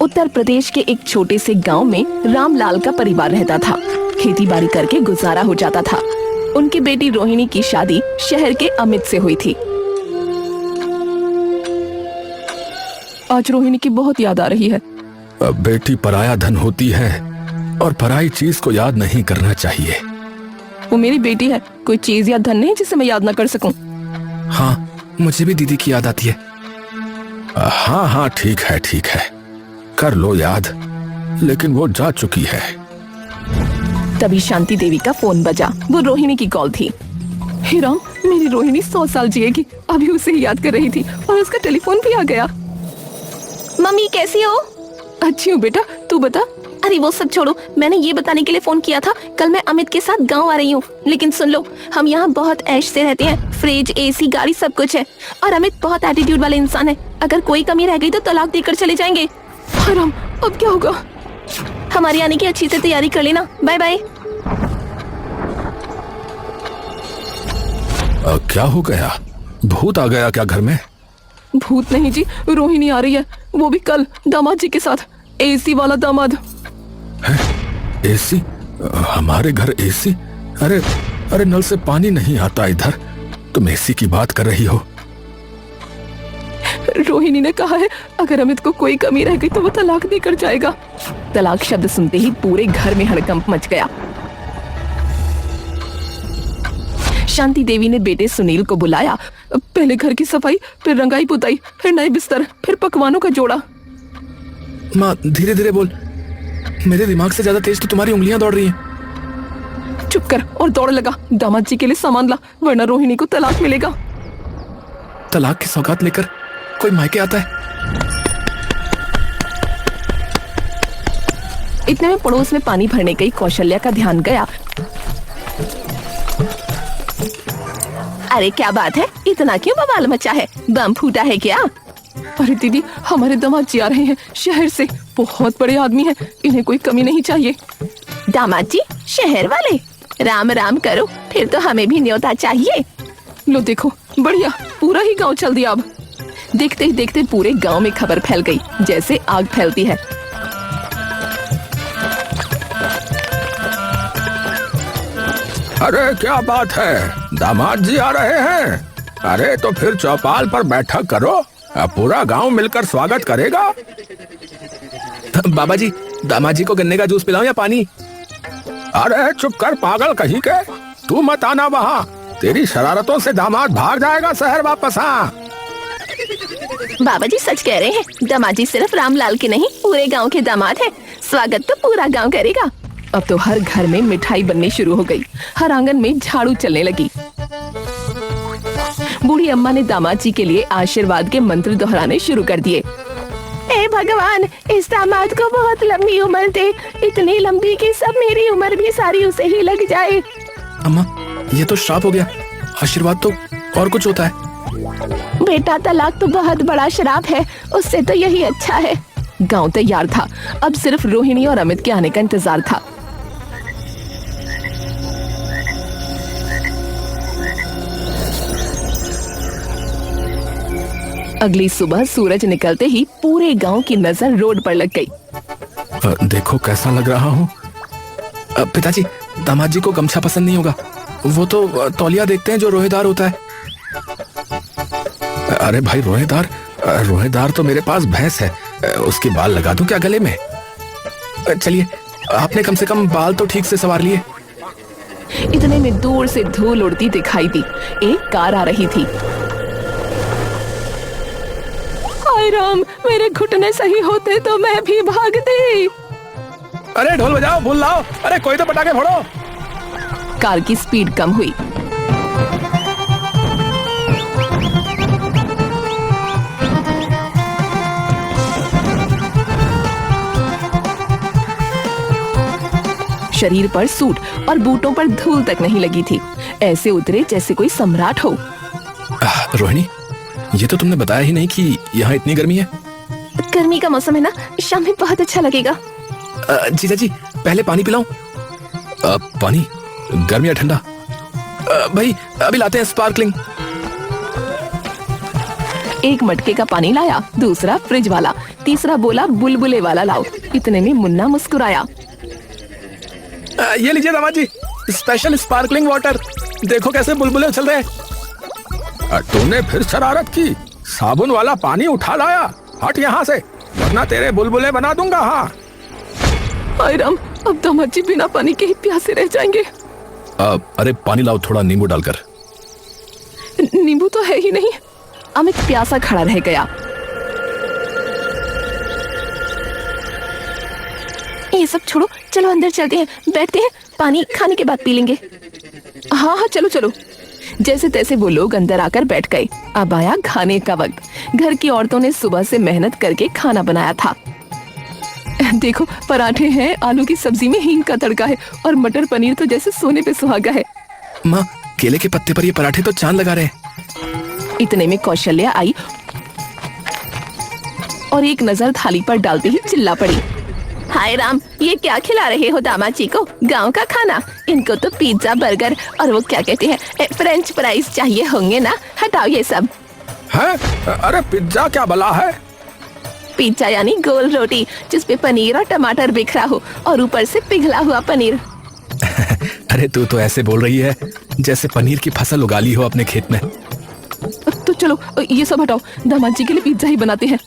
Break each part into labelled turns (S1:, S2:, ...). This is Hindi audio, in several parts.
S1: उत्तर प्रदेश के एक छोटे से गांव में रामलाल का परिवार रहता था। खेती बाड़ी करके गुजारा हो जाता था। उनकी बेटी रोहिणी की शादी शहर के अमित से हुई थी। आज रोहिणी की बहुत याद आ रही है।
S2: बेटी पराया धन होती है और पराई चीज को याद नहीं करना चाहिए।
S1: वो मेरी बेटी है, कोई चीज या धन नहीं जिसे मैं याद न कर सकूं।
S2: हाँ, मुझे भी दीदी की याद आती है। हाँ हाँ, ठीक है, कर लो याद, लेकिन वो जा चुकी है।
S1: तभी शांति देवी का फोन बजा। वो रोहिणी की कॉल थी। हे राम, मेरी रोहिणी 100 साल जिएगी। अभी उसे ही याद कर रही थी और उसका टेलीफोन भी आ गया। मम्मी कैसी हो? अच्छी हूँ बेटा, तू बता। अरे वो सब छोड़ो, मैंने ये बताने के लिए फोन किया था, कल मैं अमित के साथ गांव आ रही हूँ। लेकिन सुन लो, हम यहाँ बहुत ऐश से रहते हैं, फ्रिज, एसी, गाड़ी सब कुछ है। और अमित बहुत एटीट्यूड वाले इंसान है। अगर कोई कमी रह गई तो तलाक देकर चले जाएंगे। हराम, अब क्या होगा? हमारी आने की अच्छी से तैयारी कर लेना। Bye bye.
S2: क्या हो गया? भूत आ गया क्या घर में?
S1: भूत नहीं जी, रोहिणी आ रही है, वो भी कल दामाद जी के साथ। एसी वाला दामाद
S2: है। एसी? हमारे घर एसी? अरे नल से पानी नहीं आता इधर। तुम एसी की बात कर रही हो?
S1: रोहिणी ने कहा है अगर अमित को कोई कमी रह गई तो वो तलाक देकर जाएगा। तलाक शब्द सुनते ही पूरे घर में हड़कंप मच गया। शांति देवी ने बेटे सुनील को बुलाया। पहले घर की सफाई, फिर रंगाई पुताई, फिर नए बिस्तर, फिर पकवानों का जोड़ा।
S2: माँ धीरे धीरे बोल, मेरे दिमाग से ज्यादा तेज तो तुम्हारी उंगलियां दौड़ रही हैं।
S1: चुप कर और दौड़ लगा। दामाद जी के लिए सामान ला, वरना रोहिणी को तलाक मिलेगा।
S2: तलाक की सौगात लेकर कोई मायके आता है?
S1: इतने में पड़ोस में पानी भरने गई कौशल्या का ध्यान गया। अरे क्या बात है, इतना क्यों बवाल मचा है? बम फूटा है क्या? अरे दीदी, हमारे दामाद जी आ रहे हैं शहर से। बहुत बड़े आदमी हैं, इन्हें कोई कमी नहीं चाहिए। दामाद जी शहर वाले? राम राम करो, फिर तो हमें भी न्योता चाहिए। लो देखो, बढ़िया, पूरा ही गांव चल दिया। अब देखते ही देखते पूरे गांव में खबर फैल गई, जैसे आग फैलती है।
S2: अरे क्या बात है, दामाद जी आ रहे हैं? अरे तो फिर चौपाल पर बैठक करो, पूरा गांव मिलकर स्वागत करेगा। बाबा जी, दामाद जी को गन्ने का जूस पिलाऊं या पानी? अरे चुप कर पागल कहीं के, तू मत आना वहाँ। तेरी शरारतों से दामाद भाग जाएगा शहर वापस। हाँ
S1: बाबा जी सच कह रहे हैं, दामाद जी सिर्फ रामलाल के नहीं, पूरे गांव के दामाद हैं। स्वागत तो पूरा गांव करेगा। अब तो हर घर में मिठाई बननी शुरू हो गई, हर आंगन में झाड़ू चलने लगी। बूढ़ी अम्मा ने दामाद जी के लिए आशीर्वाद के मंत्र दोहराने शुरू कर दिए। हे भगवान, इस दामाद को बहुत लंबी उम्र दे, इतनी लंबी कि सब मेरी उम्र भी सारी उसे ही लग जाए।
S2: अम्मा, ये तो श्राप हो गया। आशीर्वाद तो और कुछ होता है।
S1: बेटा, तलाक तो बहुत बड़ा श्राप है, उससे तो यही अच्छा है। गांव तैयार था, अब सिर्फ रोहिणी और अमित के आने का इंतजार था। अगली सुबह सूरज निकलते ही पूरे गांव की नजर रोड पर लग गई।
S2: देखो कैसा लग रहा हूँ। पिताजी, दामाद जी को गमछा पसंद नहीं होगा, वो तो तौलिया देखते हैं जो रोहेदार होता है। अरे भाई, रोहेदार तो मेरे पास भैंस है, उसके बाल लगा दूं क्या गले में? चलिए, आपने कम से कम बाल तो ठीक से संवार लिए।
S1: इतने में दूर से धूल उड़ती दिखाई दी। एक कार आ रही थी। हाय राम, मेरे घुटने सही होते तो मैं भी भागती।
S2: अरे ढोल बजाओ, भूल लाओ। अरे कोई तो पटाखे फोड़ो।
S1: कार की स्पीड कम हुई। शरीर पर सूट और बूटों पर धूल तक नहीं लगी थी। ऐसे उतरे जैसे कोई सम्राट हो।
S2: रोहिणी, ये तो तुमने बताया ही नहीं कि यहाँ इतनी गर्मी है।
S1: गर्मी का मौसम है ना, शाम में बहुत अच्छा लगेगा।
S2: जीजा जी, पहले पानी पिलाऊं? पानी? गर्म या ठंडा? भाई अभी लाते हैं स्पार्कलिंग।
S1: एक मटके का पानी लाया, दूसरा फ्रिज वाला, तीसरा बोला बुलबुले वाला लाओ। इतने में मुन्ना मुस्कुराया।
S2: ये लीजिए दामाद जी, स्पेशल स्पार्कलिंग वाटर। देखो कैसे बुलबुले उछल रहे हैं। तूने फिर शरारत की, साबुन वाला पानी उठा लाया। हट यहाँ से, वरना तेरे बुलबुले बना दूंगा। हाँ
S1: हाय राम, अब दामाद जी बिना पानी के ही प्यासे रह जाएंगे।
S2: अरे पानी लाओ, थोड़ा नींबू डालकर।
S1: नींबू तो है ही नहीं। अमित प्यासा खड़ा रह गया। ये सब छोड़ो, चलो अंदर चलते हैं, बैठते हैं, पानी खाने के बाद पी लेंगे। हाँ हाँ चलो चलो। जैसे तैसे वो लोग अंदर आकर बैठ गए। अब आया खाने का वक्त। घर की औरतों ने सुबह से मेहनत करके खाना बनाया था। देखो, पराठे हैं, आलू की सब्जी में हींग का तड़का है और मटर पनीर तो जैसे सोने पे सुहागा है।
S2: माँ, केले के पत्ते पर ये पराठे तो चांद लगा रहे हैं।
S1: इतने में कौशल्या आई और एक नजर थाली पर डालते ही चिल्ला पड़ी। हाय राम, ये क्या खिला रहे हो दामाद जी को? गांव का खाना? इनको तो पिज्जा, बर्गर और वो क्या कहते हैं, फ्रेंच फ्राइज चाहिए होंगे ना। हटाओ ये सब।
S2: है? अरे पिज्जा क्या भला है?
S1: पिज्जा यानी गोल रोटी जिसपे पनीर और टमाटर बिखरा हो और ऊपर से पिघला हुआ पनीर।
S2: अरे तू तो ऐसे बोल रही है जैसे पनीर की फसल उगा ली हो अपने खेत में।
S1: तो चलो ये सब हटाओ, दामाद जी के लिए पिज्जा ही बनाते हैं।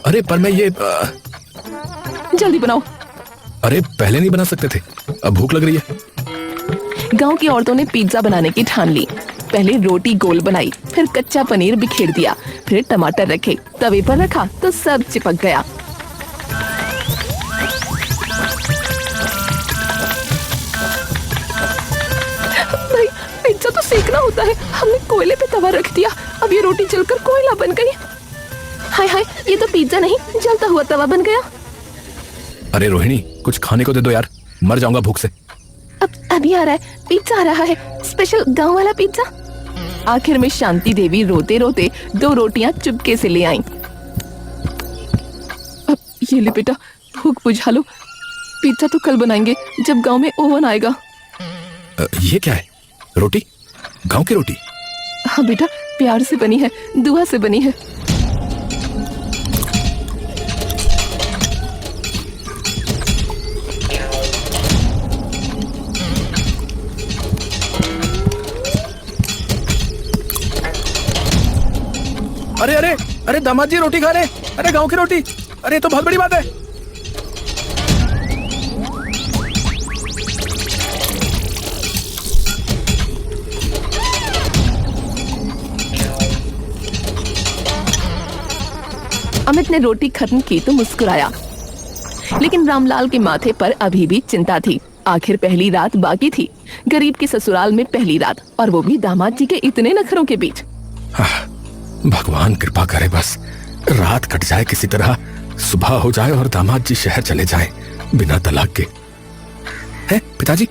S2: अरे पर मैं ये
S1: जल्दी बनाओ।
S2: अरे पहले नहीं बना सकते थे, अब भूख लग रही है।
S1: गांव की औरतों ने पिज्जा बनाने की ठान ली। पहले रोटी गोल बनाई, फिर कच्चा पनीर बिखेर दिया, फिर टमाटर रखे, तवे पर रखा तो सब चिपक गया। भाई, पिज्जा तो सेकना होता है, हमने कोयले पे तवा रख दिया, अब ये रोटी जलकर कोयला बन गई। हाय हाय, ये तो पिज्जा नहीं, जलता हुआ तवा बन गया।
S2: अरे रोहिणी, कुछ खाने को दे दो यार, मर जाऊंगा भूख से।
S1: अब अभी आ रहा है, पिज्जा आ रहा है, स्पेशल गांव वाला पिज्जा। आखिर में शांति देवी रोते रोते 2 रोटियां चुपके से ले आईं। अब ये ले बेटा, भूख बुझा लो। पिज्जा तो कल बनाएंगे जब गांव में ओवन आएगा।
S2: ये क्या है? रोटी? गांव की रोटी?
S1: हाँ बेटा, प्यार से बनी है, दुआ से बनी है।
S2: अरे अरे अरे दामाद जी रोटी खा रहे। अरे गांव की रोटी, अरे तो बहुत बड़ी बात है।
S1: अमित ने रोटी खत्म की तो मुस्कुराया, लेकिन रामलाल के माथे पर अभी भी चिंता थी। आखिर पहली रात बाकी थी, गरीब के ससुराल में पहली रात, और वो भी दामाद जी के इतने नखरों के बीच।
S2: भगवान कृपा करे, बस रात कट जाए किसी तरह, सुबह हो जाए और दामाद जी शहर चले जाएं बिना तलाक के। हैं पिताजी,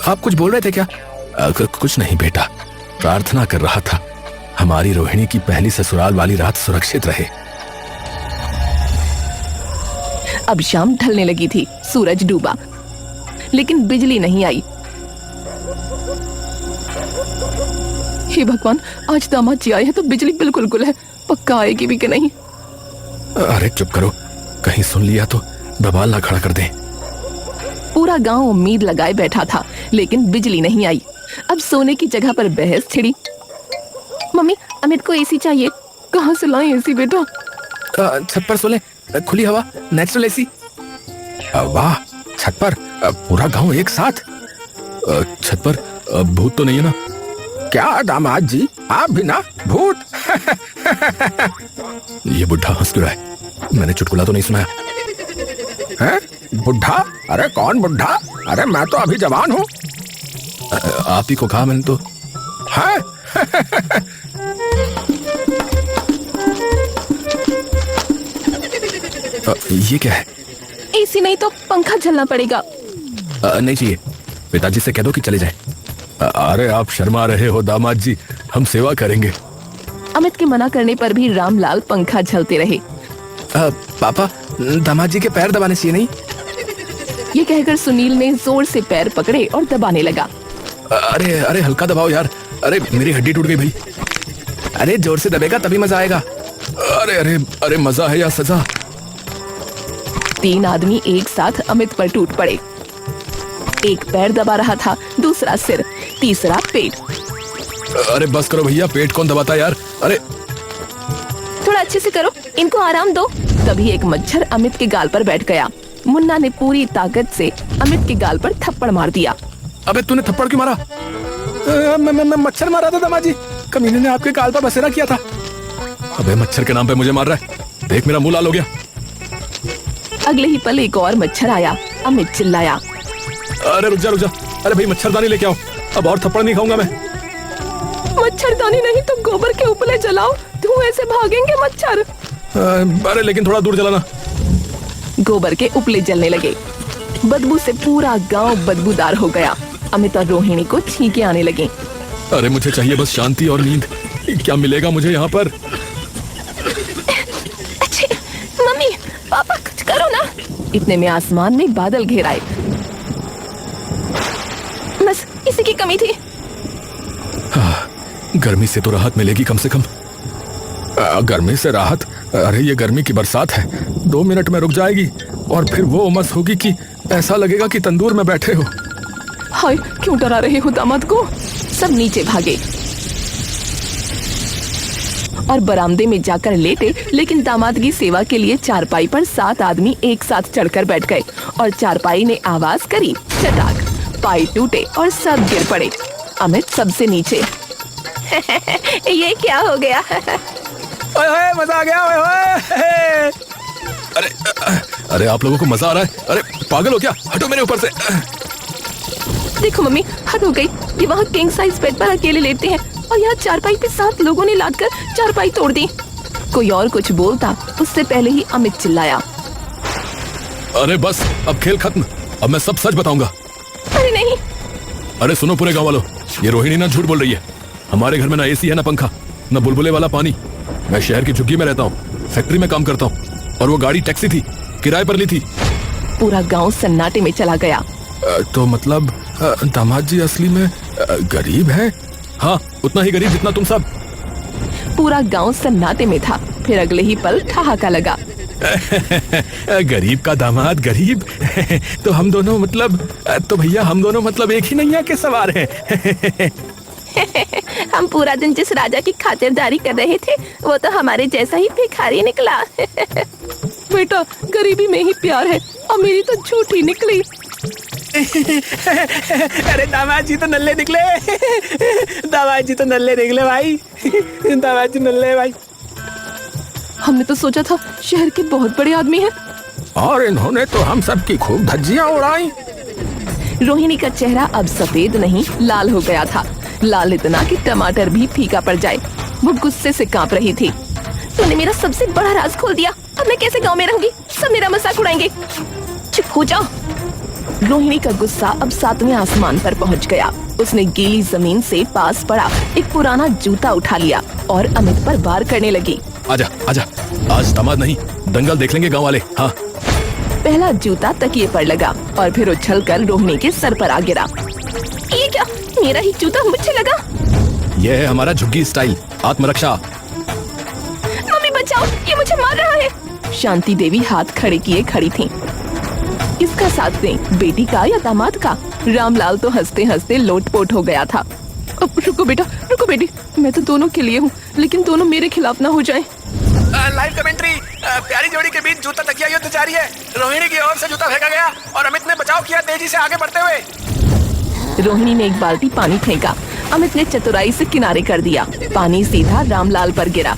S2: आप कुछ बोल रहे थे क्या? कुछ नहीं बेटा, प्रार्थना कर रहा था हमारी रोहिणी की पहली ससुराल वाली रात सुरक्षित रहे।
S1: अब शाम ढलने लगी थी, सूरज डूबा, लेकिन बिजली नहीं आई। हे भगवान, आज दामाद जी आए हैं तो बिजली बिल्कुल गुल है, पक्का आएगी भी कि नहीं।
S2: अरे चुप करो, कहीं सुन लिया तो बवाल ना खड़ा कर दे।
S1: पूरा गांव उम्मीद लगाए बैठा था, लेकिन बिजली नहीं आई। अब सोने की जगह पर बहस छिड़ी। मम्मी, अमित को एसी चाहिए। कहाँ से लाएं एसी बेटा?
S2: छत पर सोले, खुली हवा, नेचुरल एसी। वाह, छत पर पूरा गांव एक साथ। छत पर भूत तो नहीं है ना? क्या दामाद जी, आप भी ना भूत? ये बुढ़ा हंस क्यों रहा है? मैंने चुटकुला तो नहीं सुनाया। हैं? बुढ़ा? अरे कौन बुढ़ा? अरे मैं तो अभी जवान हूँ। आप ही को कहा मैंने तो। हैं? ये क्या है?
S1: एसी नहीं तो पंखा चलना पड़ेगा।
S2: नहीं चाहिए, पिताजी से कह दो कि चले जाए। अरे आप शर्मा रहे हो दामाद जी, हम सेवा करेंगे।
S1: अमित के मना करने पर भी रामलाल पंखा झलते रहे।
S2: पापा, दामाद जी के पैर दबाने चाहिए नहीं?
S1: ये कहकर सुनील ने जोर से पैर पकड़े और दबाने लगा।
S2: अरे अरे हल्का दबाओ यार, अरे मेरी हड्डी टूट गई भाई। अरे जोर से दबेगा तभी मजा आएगा। अरे अरे अरे, मजा है या सजा?
S1: 3 आदमी एक साथ अमित पर टूट पड़े। एक पैर दबा रहा था, दूसरा सिर, तीसरा पेट।
S2: अरे बस करो भैया, पेट कौन दबाता यार? अरे
S1: थोड़ा अच्छे से करो, इनको आराम दो। तभी एक मच्छर अमित के गाल पर बैठ गया। मुन्ना ने पूरी ताकत से अमित के गाल पर थप्पड़ मार दिया।
S2: अबे तूने थप्पड़ क्यों मारा? मैं मच्छर मारा था दामाजी, कमीने ने आपके गाल पर बसेरा किया था। अबे मच्छर के नाम पे मुझे मार रहा है, देख मेरा मुंह लाल हो गया।
S1: अगले ही पल एक और मच्छर आया। अमित चिल्लाया।
S2: अरे रुक जा, अरे भाई मच्छरदानी लेके आओ, अब और थप्पड़ नहीं खाऊंगा मैं।
S1: मच्छरदानी नहीं तो गोबर के उपले जलाओ, धुएं से भागेंगे मच्छर।
S2: अरे लेकिन थोड़ा दूर जलाना।
S1: गोबर के उपले जलने लगे। बदबू से पूरा गांव बदबूदार हो गया। अमित और रोहिणी को छींके आने लगी।
S2: अरे मुझे चाहिए बस शांति और नींद, क्या मिलेगा मुझे यहाँ पर?
S1: अच्छे, मम्मी पापा कुछ करो ना। इतने में आसमान में बादल घेर आए। बस इसी की कमी थी।
S2: गर्मी से तो राहत मिलेगी कम से कम। गर्मी से राहत? अरे ये गर्मी की बरसात है, 2 मिनट में रुक जाएगी और फिर वो उमस होगी कि ऐसा लगेगा कि तंदूर में बैठे हो।
S1: हाय, क्यों डरा रहे हो दामाद को? सब नीचे भागे और बरामदे में जाकर लेटे, लेकिन दामाद की सेवा के लिए चारपाई पर 7 आदमी एक साथ चढ़कर बैठ गए और चारपाई ने आवाज करी, चटाक, पाई टूटे और सब गिर पड़े। अमित सबसे नीचे। ये क्या हो गया?
S2: ओए ओए, मजा आ गया। ओए ओए। अरे अरे आप लोगों को मजा आ रहा है? अरे पागल हो क्या? हटो मेरे ऊपर से।
S1: देखो मम्मी, हद हो गई। ये वहाँ किंग साइज बेड पर अकेले लेटते हैं और यहाँ चारपाई पे 7 लोगों ने लादकर चारपाई तोड़ दी। कोई और कुछ बोलता उससे पहले ही अमित चिल्लाया।
S2: अरे बस, अब खेल खत्म, अब मैं सब सच बताऊंगा।
S1: अरे नहीं।
S2: अरे सुनो पूरे गांव वालों, ये रोहिणी ना झूठ बोल रही है। हमारे घर में ना एसी है, ना पंखा, ना बुलबुले वाला पानी। मैं शहर की झुग्गी में रहता हूँ, फैक्ट्री में काम करता हूँ और वो गाड़ी टैक्सी थी, किराए पर ली थी।
S1: पूरा गांव सन्नाटे में चला गया।
S2: तो मतलब दामाद जी असली में गरीब है? हाँ, उतना ही गरीब जितना तुम सब।
S1: पूरा गांव सन्नाटे में था। फिर अगले ही पल ठहाका लगा।
S2: गरीब का दामाद गरीब? तो हम दोनों मतलब, तो भैया हम दोनों मतलब एक ही नैया के सवार हैं।
S1: हम पूरा दिन जिस राजा की खातिरदारी कर रहे थे वो तो हमारे जैसा ही भिखारी निकला। बेटा, गरीबी में ही प्यार है, अमीरी तो झूठी निकली।
S3: अरे दामाद जी तो नल्ले निकले। दामाद जी तो नल्ले निकले भाई। दामाद जी नल्ले भाई।
S1: हमने तो सोचा था शहर के बहुत बड़े आदमी हैं।
S2: और इन्होंने तो हम सब की खूब धज्जियां उड़ाई।
S1: रोहिणी का चेहरा अब सफेद नहीं, लाल हो गया था। लाल इतना कि टमाटर भी फीका पड़ जाए। वो गुस्से से कांप रही थी। तूने मेरा सबसे बड़ा राज खोल दिया। अब मैं कैसे गांव में रहूंगी? सब मेरा मजाक उड़ाएंगे। चुप हो जाओ। रोहिणी का गुस्सा अब 7वें आसमान पर पहुंच गया। उसने गीली जमीन से पास पड़ा एक पुराना जूता उठा लिया और अमित पर वार करने लगी।
S2: आजा आजा, आज दामाद नहीं, दंगल देख लेंगे गांव वाले। हाँ।
S1: पहला जूता तकिए पर लगा और फिर उछलकर रोहिणी के सर पर आ गिरा। ये क्या? मेरा ही जूता मुझे लगा।
S2: ये है हमारा झुग्गी स्टाइल, आत्मरक्षा।
S1: मम्मी बचाओ, ये मुझे मार रहा है। शांति देवी हाथ खड़े किए खड़ी थी। किसका साथ दें, बेटी का या दामाद का? रामलाल तो हंसते हंसते लोटपोट हो गया था। अब रुको बेटा, रुको बेटी, मैं तो दोनों के लिए हूँ, लेकिन दोनों मेरे खिलाफ ना हो जाएं।
S3: Live commentary. प्यारी जोड़ी के बीच जूता तकिया युद्ध जारी है। रोहिणी की ओर से जूता फेंका गया और अमित ने बचाव किया तेजी से आगे बढ़ते हुए।
S1: रोहिणी ने एक बाल्टी पानी फेंका। अमित ने चतुराई से किनारे कर दिया। पानी सीधा रामलाल पर गिरा।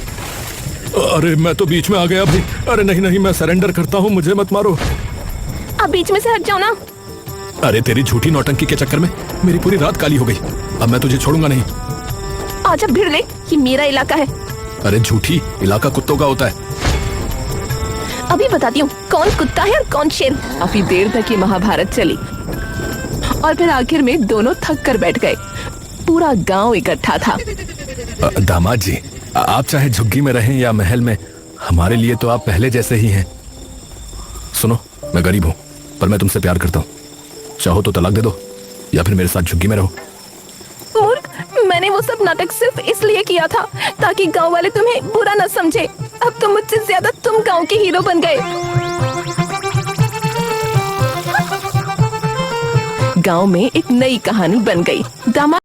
S2: अरे मैं तो बीच में आ गया भाई। अरे नहीं नहीं, मैं सरेंडर करता हूँ, मुझे मत मारो।
S1: अब बीच में से हट जाओ ना।
S2: अरे तेरी झूठी नौटंकी के चक्कर में मेरी पूरी रात काली हो गई। अब मैं तुझे छोड़ूंगा नहीं।
S1: आजा भिड़ ले, ये मेरा इलाका है।
S2: अरे झूठी, इलाका कुत्तों का होता है।
S1: अभी बताती हूँ कौन कुत्ता है और कौन शेर। काफी देर तक ये महाभारत चली और फिर आखिर में दोनों थक कर बैठ गए। पूरा गांव इकट्ठा था।
S2: दामाद जी, आप चाहे झुग्गी में रहें या महल में, हमारे लिए तो आप पहले जैसे ही हैं। सुनो, मैं गरीब हूँ पर मैं तुमसे प्यार करता हूँ। चाहो तो तलाक दे दो या फिर मेरे साथ झुग्गी में रहो।
S1: मूर्ख, मैंने वो सब नाटक सिर्फ इसलिए किया था ताकि गांव वाले तुम्हें बुरा न समझे। अब तो मुझसे ज्यादा तुम गांव के हीरो बन गए। गांव में एक नई कहानी बन गई। दामाद